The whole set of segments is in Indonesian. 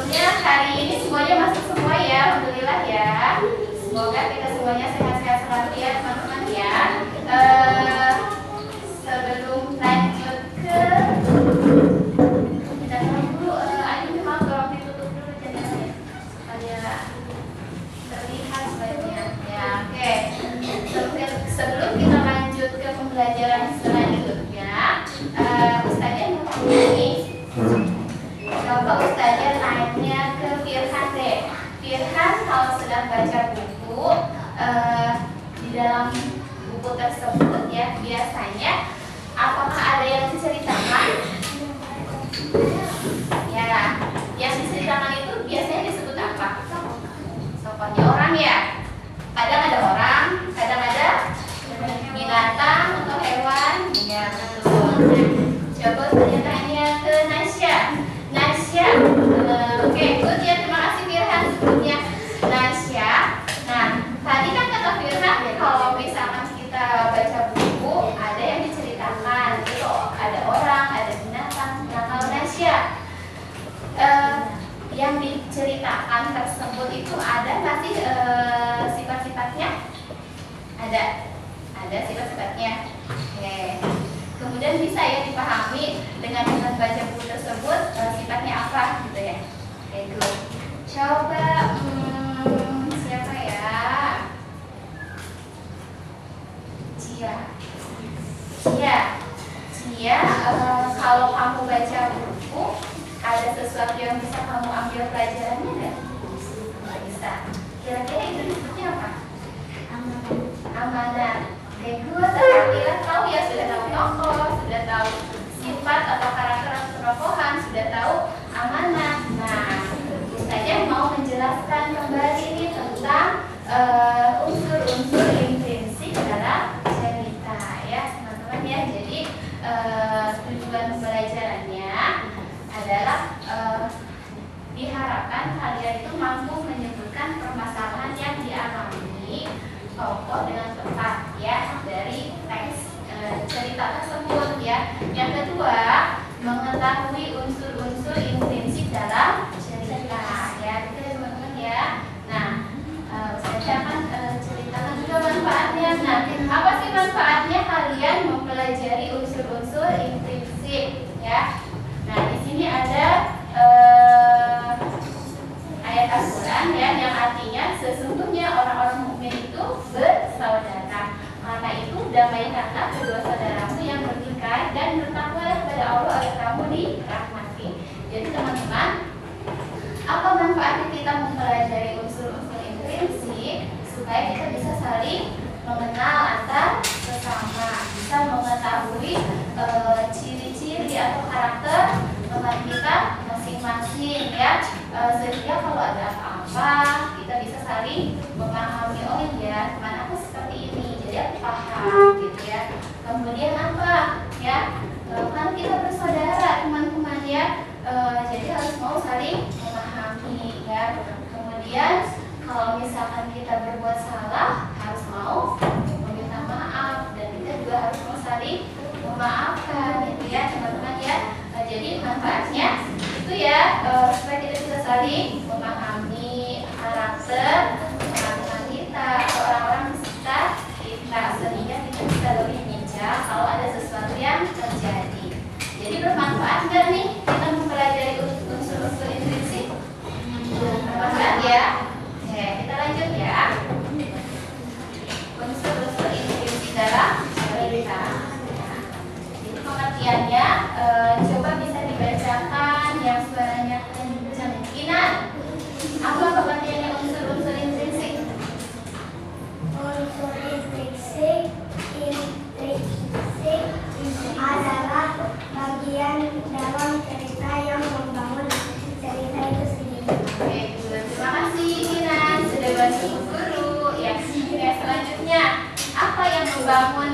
sebelumnya hari ini semuanya masuk semua ya, alhamdulillah ya. Semoga kita semuanya sehat-sehat selalu ya teman-teman ya. Sebelum lanjut ke kita dulu, Ayu mau tolong ditutup dulu jendelanya supaya terlihat slide-nya ya. Oke. Sebelum kita lanjut ke pembelajaran selanjutnya, Ustazah mau ini. Coba Ustazah tanya ke Firhan deh. Firhan kalau sedang baca buku, di dalam buku tersebut ya biasanya apakah ada yang diceritakan? Ya, yang diceritakan itu biasanya disebut apa? Tokohnya orang ya. Kadang ada orang, kadang ada binatang atau hewan. Ya betul. Coba saya tanya ke Nasya. Nasya, oke, good ya, terima kasih Firhan sebelumnya. Nasya, nah tadi kan kata Firhan kalau misalkan kita baca buku ada yang diceritakan, itu ada orang, ada binatang. Nah kalau Nasya, yang diceritakan tersebut itu ada nggak sih sifat-sifatnya? Ada sifat-sifatnya. Oke. Kemudian bisa ya dipahami dengan baca buku tersebut sifatnya apa gitu ya. Oke, good. Coba siapa ya? Cia, kalau kamu baca buku ada sesuatu yang bisa kamu ambil pelajarannya nggak? Nggak bisa. Kira-kira itu disebutnya apa? Amanah. Good, Alhamdulillah tahu ya, sudah tahu tokoh, sudah tahu sifat atau karakter tokohan, sudah tahu amanah. Nah, Ustazah mau menjelaskan kembali ini tentang unsur-unsur intrinsik dalam cerita ya teman-teman ya. Jadi tujuan pembelajarannya adalah diharapkan kalian itu mampu menyebutkan permasalahan yang dialami tokoh dengan tepat ya dari teks cerita tersebut ya. Yang kedua, mengetahui unsur-unsur intrinsik dalam cerita ya. Gitu ya teman-teman ya. Nah, saya akan ceritakan juga manfaatnya. Nah, apa sih manfaatnya kalian mempelajari unsur-unsur intrinsik ya? Nah, di sini ada ayat Al-Quran ya, yang artinya sesungguhnya orang-orang mukmin itu bersaudara. Karena itu damaikanlah kedua saudaramu yang bertikai dan bertakwalah kepada Allah agar kamu dirahmati. Jadi teman-teman, apa manfaatnya kita mempelajari unsur-unsur intrinsik supaya kita bisa saling mengenal antar sesama, bisa mengetahui ciri-ciri atau karakter teman kita masing-masing ya, sehingga kalau ada apa-apa kita bisa saling memahami, oh iya teman aku seperti ini, jadi aku paham gitu ya. Kemudian apa ya, kan kita bersaudara teman-teman ya, jadi harus mau saling memahami ya. Kemudian kalau misalkan kita berbuat salah harus mau meminta maaf, dan kita juga harus mau saling memaafkan gitu ya teman-teman ya. Jadi manfaatnya itu ya supaya kita bisa saling memahami karakter teman-teman kita atau orang-orang di sekitar kita, sehingga kita bisa lebih bijak kalau ada sesuatu yang terjadi. Jadi bermanfaat nggak nih kita mempelajari unsur-unsur intrinsik? Bermanfaat ya. Oke, kita lanjut ya. Unsur-unsur intrinsik dalam cerita. Jadi pengertiannya coba bisa dibacakan yang suaranya kemungkinan. Apa pengertiannya unsur-unsur intrinsik? Unsur intrinsik adalah bagian dalam cerita yang membangun cerita itu sendiri. Oke, terima kasih Ina sudah bantu guru. Ya, selanjutnya apa yang membangun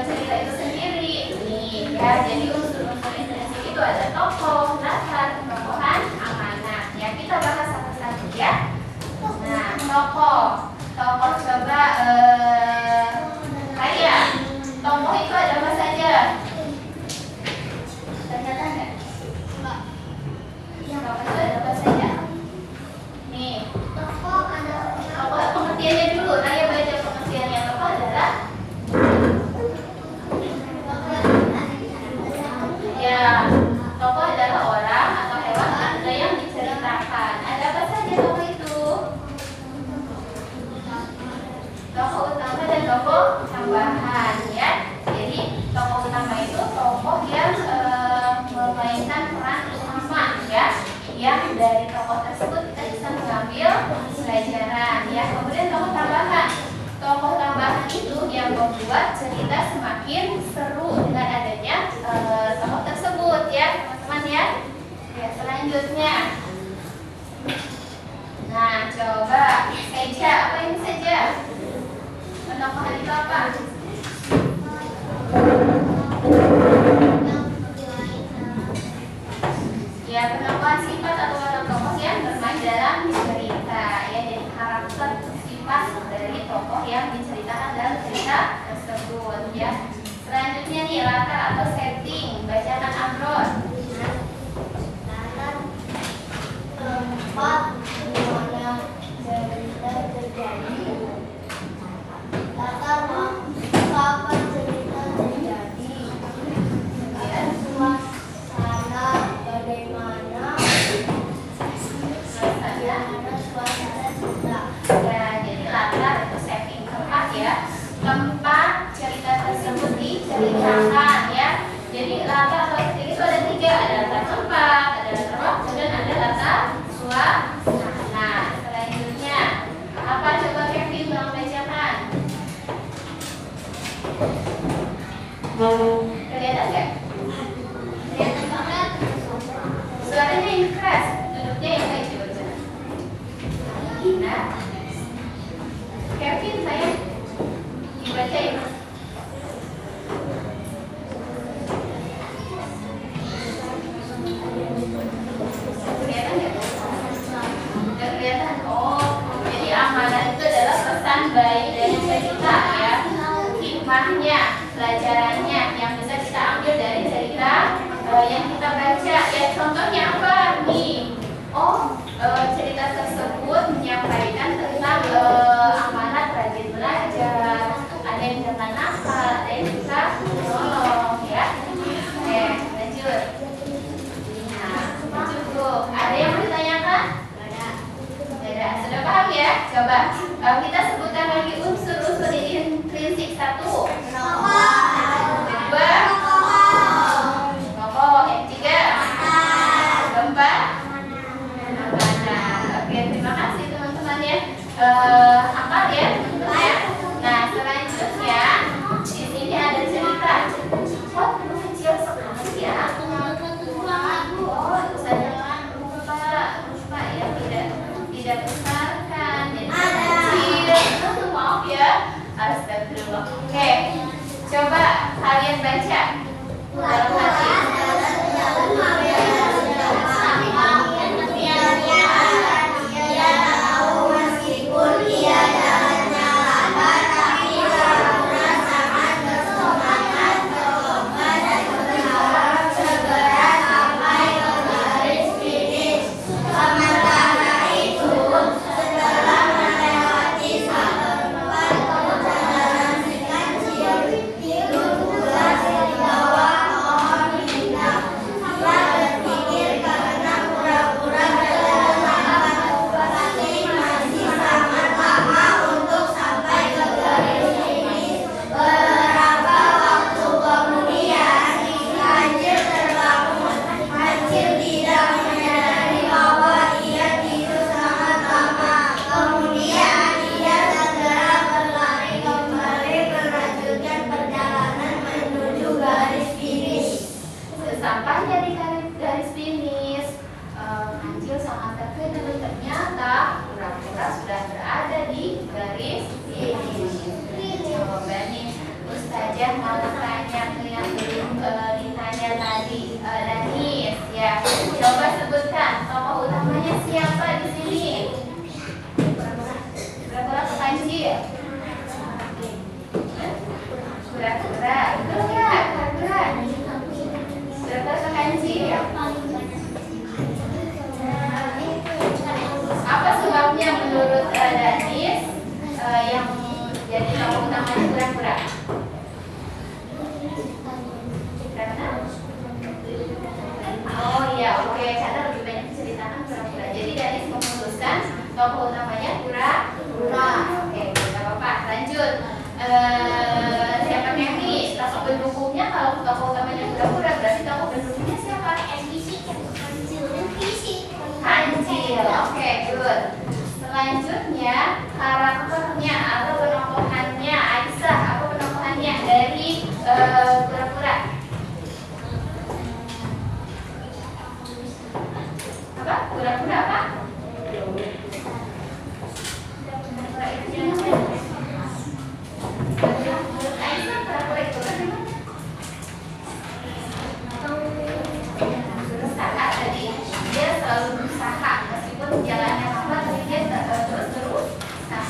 cerita itu sendiri? Nih, ya, jadi unsur-unsur intrinsik itu ada tokoh, latar, tokohan, amanah. Ya, kita bahas satu-satu ya. Nah, tokoh coba kayak tokoh itu ada apa saja? Ternyata enggak? Tokoh itu ada apa saja? dari tokoh tersebut kita bisa mengambil pelajaran ya. Kemudian tokoh tambahan. Tokoh tambahan itu yang membuat cerita semakin seru dengan adanya tokoh tersebut ya, teman-teman ya. Ya, selanjutnya. Nah, coba Seja, apa ini Seja? Penokohan itu apa? Ya, penokohan sifat atau watak tokoh yang bermain dalam cerita ya, jadi karakter sifat dari tokoh yang diceritakan dalam cerita tersebut ya. Selanjutnya nih, latar atau setting, bacakan Amron. Tempat dimana cerita terjadi. Latar kapan cerita terjadi. Suasana bagaimana. Suasana cerita. Ya, jadi latar itu setting tempat ya. Tempat cerita tersebut diceritakan ya. Jadi latar atau setting itu ada 3, ada latar tempat, ada latar waktu, dan ada latar suasana. Selanjutnya, apa coba Kevin tolong bacakan? Kelihatan nggak? Kelihatan banget. Suaranya yang keras, duduknya yang baik coba coba. Nah, Kevin saya dibacain. Kelihatan nggak? Nggak kelihatan. Oh, jadi amanah itu adalah pesan baik dari cerita ya. Hikmahnya, pelajarannya yang bisa kita ambil dari cerita yang kita baca. Ya, contohnya apa nih? Oh, cerita tersebut menyampaikan tentang amanat rajin belajar. Ada yang jangan nakal, ada yang bisa menolong ya. Oke, lanjut. Nah, cukup. Ada yang mau ditanyakan? Ada. Sudah paham ya? Coba kita sebutkan lagi unsur-unsur intrinsik. 1. Kedua, tokoh. Yang 3, keempat, amanah. Oke, terima kasih teman-teman ya. Hafal ya teman-teman ya. Nah, selanjutnya di sini ada cerita. Wah, kecil sekali ya. Oh, itu saja lupa ya, tidak besarkan, jadi kecil. Maaf ya. Astagfirullah. Oke, coba kalian baca dalam hati. Sesampainya di garis finish, Kancil sangat terkejut ternyata pura-pura sudah berada di garis finish. Coba nih, Ustazah mau tanya ke yang belum ditanya tadi, Danis ya. Coba sebutkan tokoh utamanya siapa di sini? Pura-pura ke Kancil. Pura-pura, betul nggak? Pura-pura. Pura-pura ke Kancil. Apa sebabnya menurut Danis yang jadi tokoh utamanya pura-pura? Karena oh iya, oke, karena lebih banyak diceritakan pura-pura. Jadi Danis memutuskan tokoh utamanya pura-pura. Oke, tidak apa-apa. Lanjut. Siapa Kemi? Tokoh pendukungnya kalau tokoh utamanya pura-pura berarti tokoh pendukungnya siapa? NPC. Kancil. Good. Selanjutnya karakternya atau penokohannya. Aisyah, apa penokohannya dari pura-pura? Apa? Pura-pura apa? Pura-pura itu yang apa? Menurut Aisyah, pura-pura itu bagaimana? Berusaha tadi. Dia selalu berusaha meskipun jalannya lambat, tapi dia terus berusaha.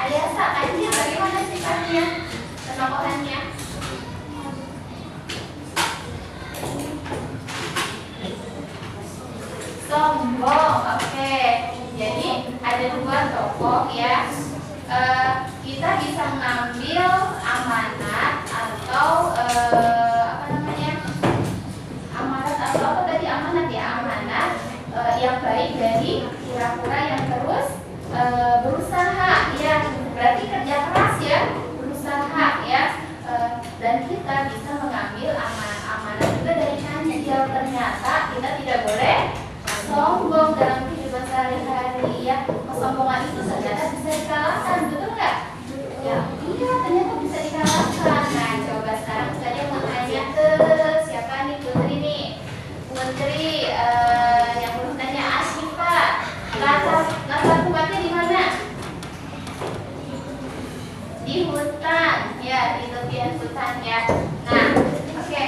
Ayasa, Aisyah bagaimana sifatnya? Penokohannya? Sombong, oke. Jadi ada dua tokoh ya. Kita bisa mengambil amanat atau apa namanya? Amanat atau apa tadi amanat ya? Amanat yang baik dari pura-pura yang terus berusaha ya. Berarti kerja keras ya, berusaha ya. Dan kita bisa mengambil amanat juga dari Kancil. Ternyata kita tidak boleh sombong dalam kehidupan sehari-hari ya. Kesombongan itu ternyata bisa dikalahkan, betul nggak? Ya, iya ternyata bisa dikalahkan. Nah, coba sekarang saya mau tanya ke siapa nih? Putri nih. Putri yang belum tanya Asyifa. Latar tempatnya di mana? Di hutan, ya di tepian hutan ya. Nah, oke,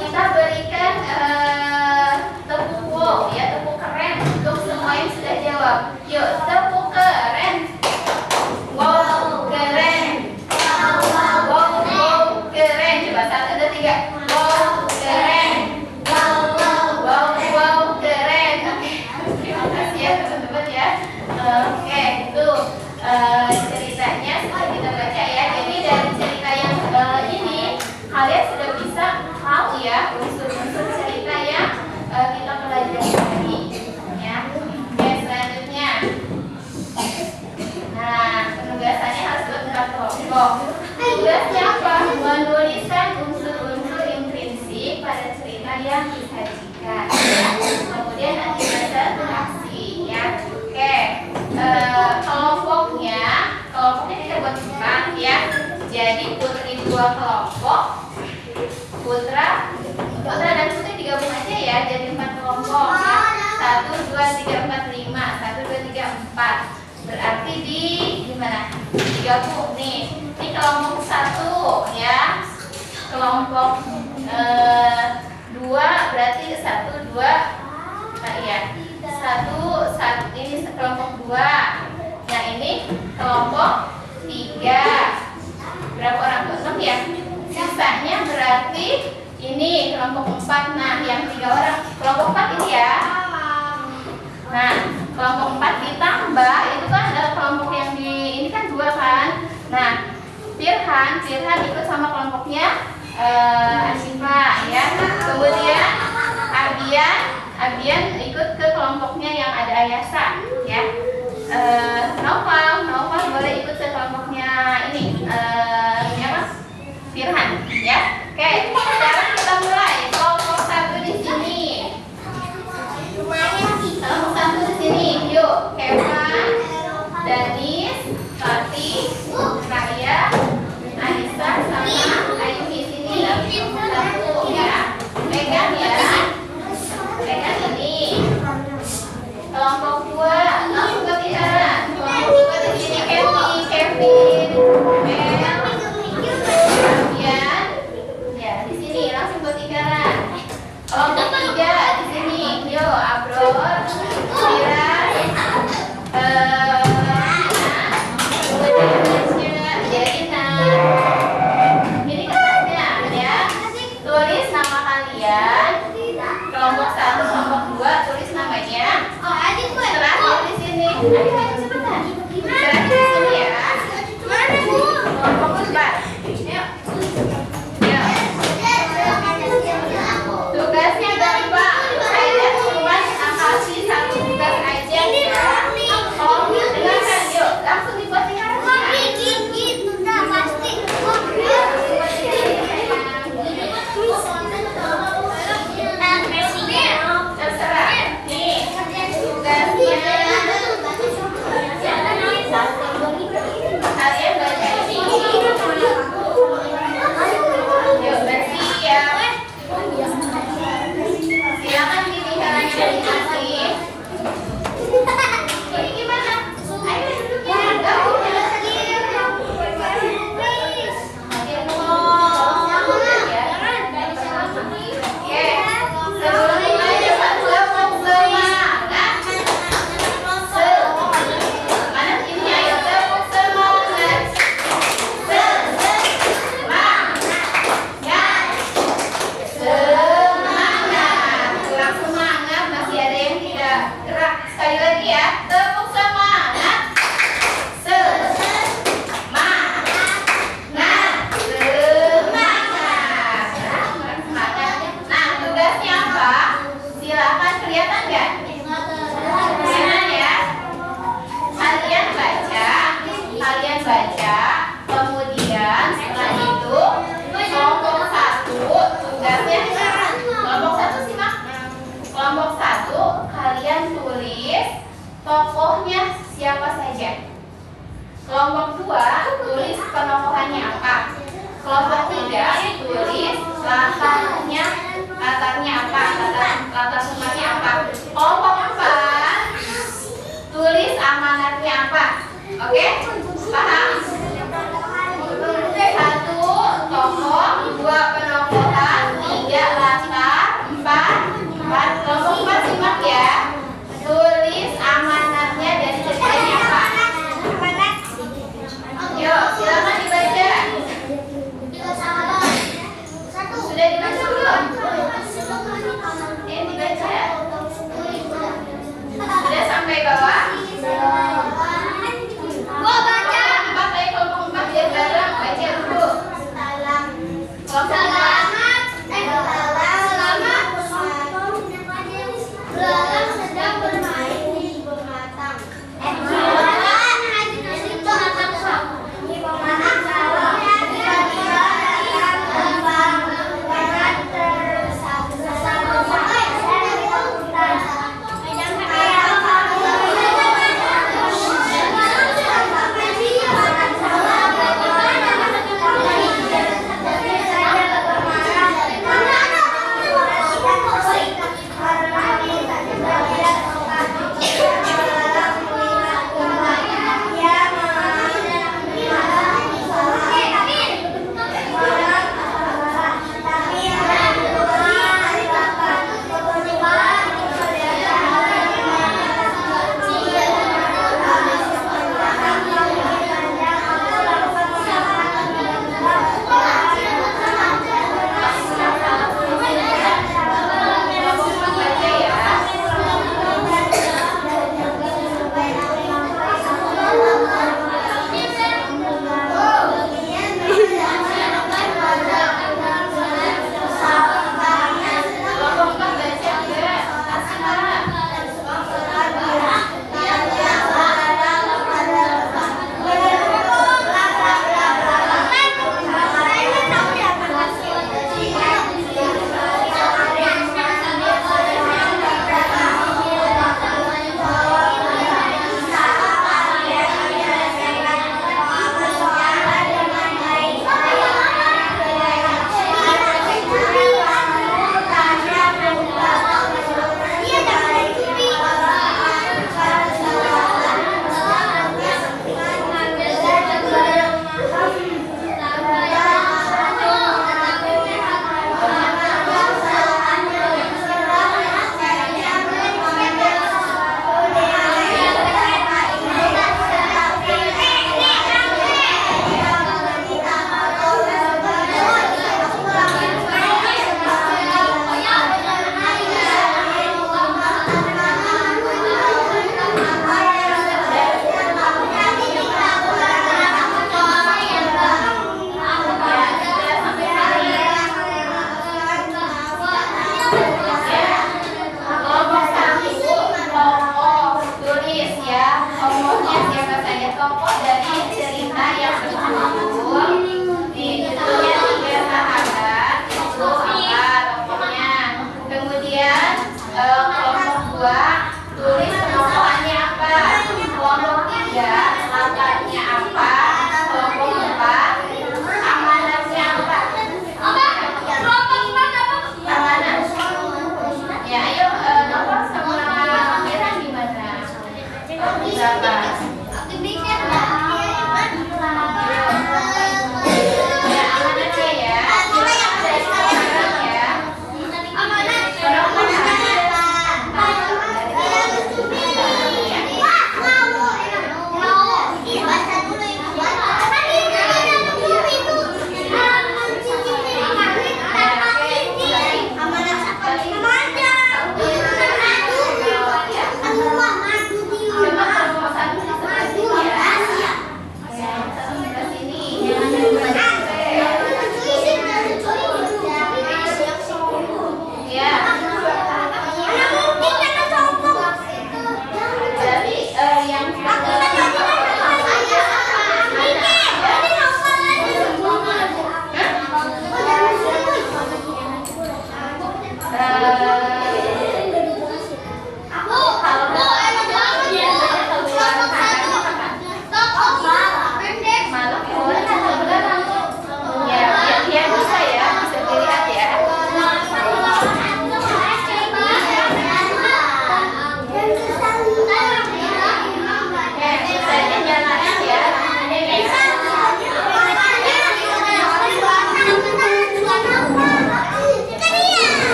kita berikan tepuk wow ya, tepuk keren untuk semua yang sudah jawab. Yuk, tepuk keren. Wow, keren. Wow, keren. Coba 1, 2, 3. Wow, keren. Wow, keren. Oke, terima kasih ya teman-teman ya. Oke, itu ceritanya sudah kita baca ya. Jadi dari cerita yang ini kalian sudah bisa tahu ya unsur-unsur cerita yang kita pelajari tadi ya. Oke, selanjutnya. Nah, penugasannya harus buat 4 kelompok. Tugasnya apa? Menuliskan unsur-unsur intrinsik pada cerita yang disajikan. Kemudian nanti ada interaksi ya. Oke, kelompoknya kita buat 4 ya. Jadi Putri 2 kelompok, Putra dan Putri digabung aja ya, jadi 4 kelompok ya. 1, 2, 3, 4, 5. 1, 2, 3, 4. Berarti di mana? Digabung nih. Ini kelompok 1 ya. Kelompok 2 berarti 1, 2. Nah, iya. 1 ini kelompok 2. Nah, ini kelompok 3. Berapa orang? 6 ya. Sisanya berarti ini kelompok 4. Nah, yang 3 orang kelompok 4 ini ya. Nah, kelompok 4 ditambah itu kan ada kelompok yang di ini kan 2 kan. Nah, Firhan ikut sama kelompoknya Asyifa ya. Kemudian Ardian ikut ke kelompoknya yang ada Ayasa ya. Naufal boleh ikut ke kelompoknya ini apa? Firhan ya. Oke, sekarang kita mulai. Kelompok 1 di sini. Kelompok 1 di sini. Yuk, Kevin, Danis, Fati, Raya, Anissa sama Ayu di sini. 1 ya. Pegang ya. Pegang ini. Kelompok 2 langsung ke Tiara. Kelompok 2 di sini Kevin, Kemudian ya di sini langsung ke Tiara. Kelompok 3 di sini. Yo, Abror, Tira, ini kertasnya ya. Tulis nama kalian. Kelompok 1, kelompok 2 tulis namanya. Terakhir di sini. Ayo cepetan. Terakhir di sini ya. Kelompok 4. Yuk. Tugasnya gampang. Saya cuma kasih 1 tugas aja ya. Oh, dengarkan yuk. Langsung dibuat di kartu. Terserah. Nih, tugasnya Tepuk semangat. Semangat. Semangat. Nah, tugasnya apa? Silakan, kelihatan nggak? Kelihatan ya. Kalian baca. Kemudian setelah itu kelompok 1 tugasnya kelompok 1 simak. Kelompok 1 kalian tulis tokohnya siapa saja. Kelompok 2 tulis penokohannya apa. Kelompok 3 tulis latarnya apa, latar summanya apa. Kelompok 4 tulis amanatnya apa. Oke? Paham? 1 tokoh, 2 penokohan, 3 latar, 4 kelompok 4 simak ya. Tulis amanatnya dan ceritanya apa. Yuk, silakan dibaca. Sudah dibaca belum? Dibaca. Sudah sampai bawah? Gua baca. Kelompok 4 biar bareng baca dulu. Kelompok 4. Belalang sedang bermain di pematang.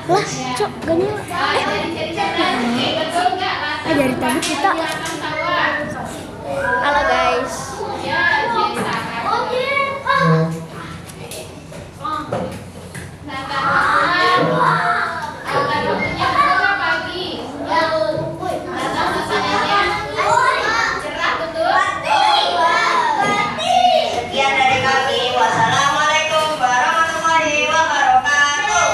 Lah, cok, gini. Dari tadi kita. Halo guys. Sekian dari kami. Wassalamualaikum warahmatullahi wabarakatuh.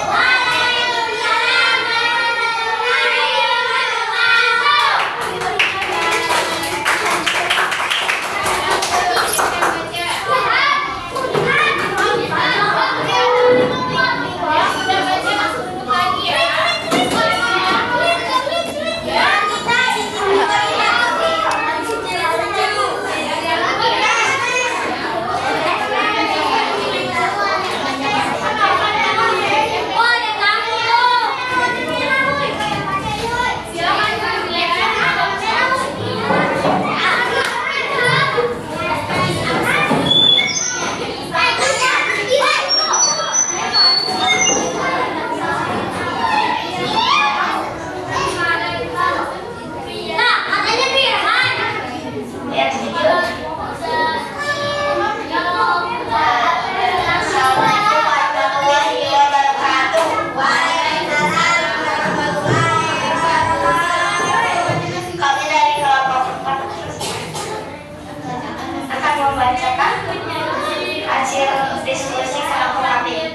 Hasil diskusi kelompok kami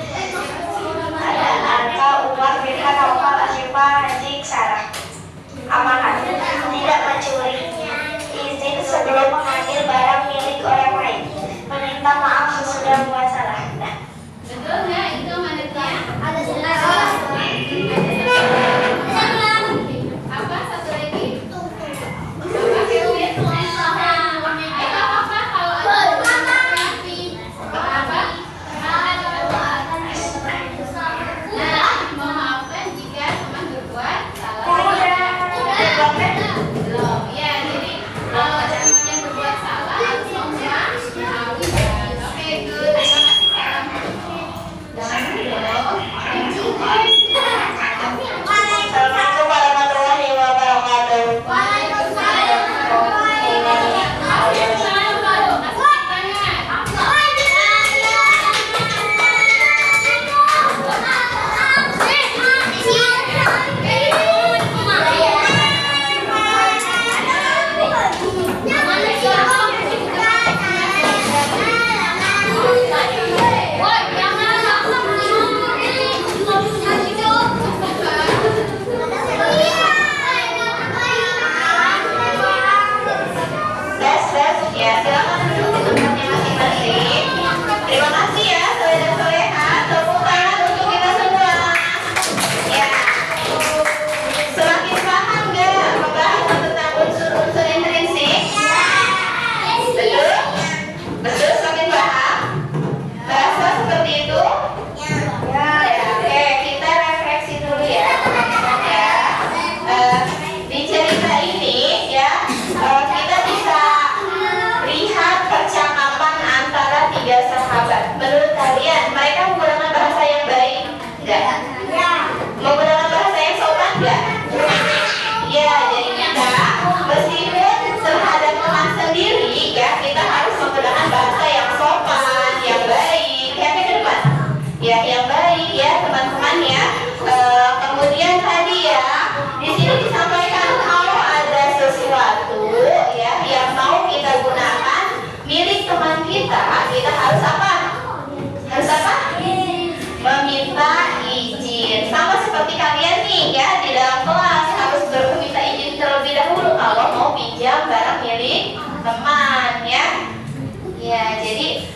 ada Arka, Umar, Firhan, Naufal, Asyifa, Haji, Sarah. Amanat, tidak mencuri, izin sebelum mengambil barang milik orang lain, meminta maaf sesudah membuat salah. Nah, Betul nggak itu manetnya? ada salah. Apa satu lagi? Apa Kevin? Ayo apa kalau ada apa? Nah, memaafkan jika teman berbuat salah.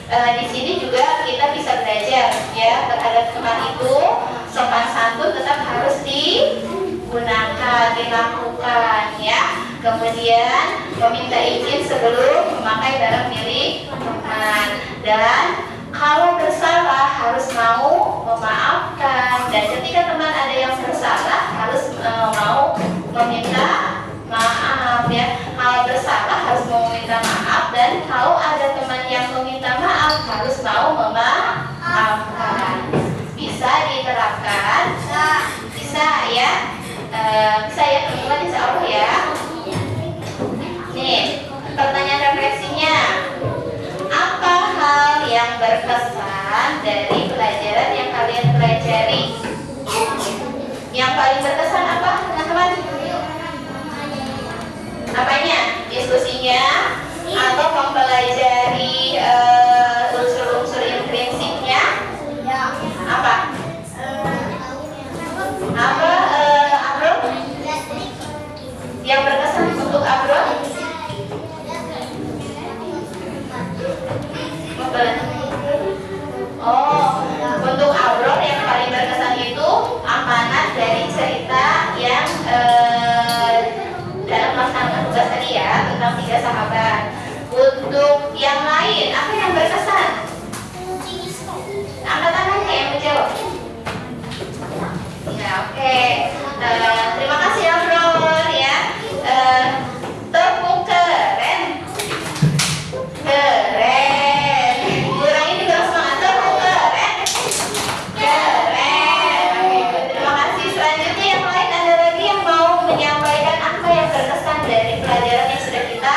Di sini juga kita bisa belajar ya terhadap teman itu sopan santun tetap harus digunakan, dilakukan ya. Kemudian meminta izin sebelum memakai barang milik teman, dan kalau bersalah harus mau memaafkan, dan ketika teman ada yang bersalah harus mau meminta maaf ya. Kalau bersalah harus mau meminta maaf, dan kalau ada teman yang meminta maaf harus mau memaafkan. Bisa diterapkan? Bisa ya? Bisa ya teman-teman, insya Allah ya. Nih, pertanyaan refleksinya. Apa hal yang berkesan dari pelajaran yang kalian pelajari? Yang paling berkesan apa, teman-teman? Apanya? Diskusinya atau mempelajari unsur-unsur intrinsipnya? Apa? Apa Abro? Yang berkesan untuk Abro? Oh, untuk Auror yang paling berkesan itu amanat dari cerita yang dalam melaksanakan tugas tadi ya, tentang 3 sahabat. Untuk yang lain, apa yang berkesan? Angkat tangannya yang menjawab. Ya, oke. Terima kasih Auror ya. Tepuk keren. Keren. Ulangi juga semangat. Tepuk keren. Keren. Oke, terima kasih. Selanjutnya yang lain, ada lagi yang mau menyampaikan apa yang berkesan dari pelajaran yang sudah kita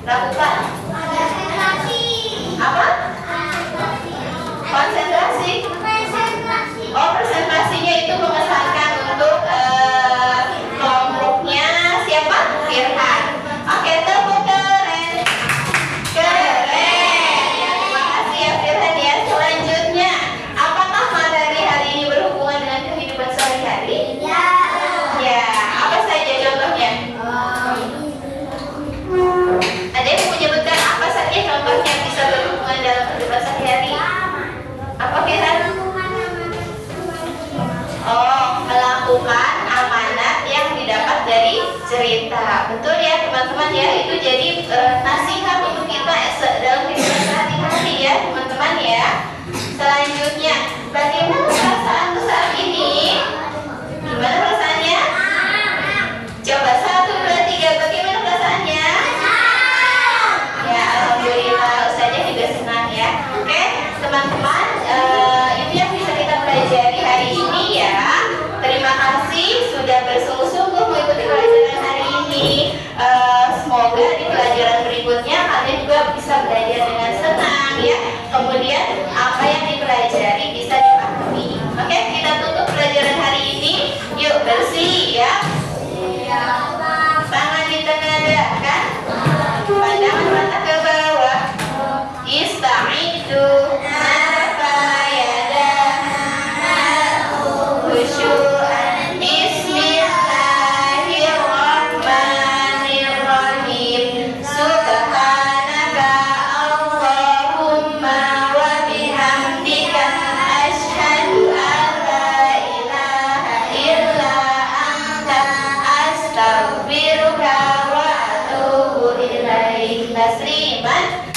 lakukan? Apa? Konsentrasi. Oh, presentasinya itu mengesankan untuk kelompoknya siapa? Firhan. Oke, tepuk keren. Keren. Ya, terima kasih ya Firhan ya. Selanjutnya, apakah materi hari ini berhubungan dengan kehidupan sehari-hari? Ya. Ya, apa saja contohnya? Ada yang mau menyebutkan apa saja contohnya yang bisa berhubungan dalam kehidupan sehari-hari? Apa Firhan? Oh, melakukan amanat yang didapat dari cerita. Betul ya teman-teman ya, itu jadi nasihat untuk kita dalam kehidupan sehari-hari ya teman-teman ya. Selanjutnya, bagaimana perasaanmu saat ini? Gimana perasaannya? Coba 1, 2, 3, bagaimana perasaannya? Ya, alhamdulillah, Ustazah juga senang ya. Oke, teman-teman, itu yang bisa kita pelajari hari ini ya. Terima kasih sudah bersungguh-sungguh mengikuti pelajaran hari ini. Semoga di pelajaran berikutnya kalian juga bisa belajar dengan senang ya. Kemudian apa yang dipelajari bisa dipahami. Oke, kita tutup pelajaran hari ini. Yuk bersih ya. Tangan ditengadahkan, pandangan mata ke bawah. Ista'idu khusyu'an. Bismillahirrahmanirrahim. Subhanaka Allahumma wa bihamdika asyhadu an la ilaha illa anta astaghfiruka wa atubu ilaik. Tasliman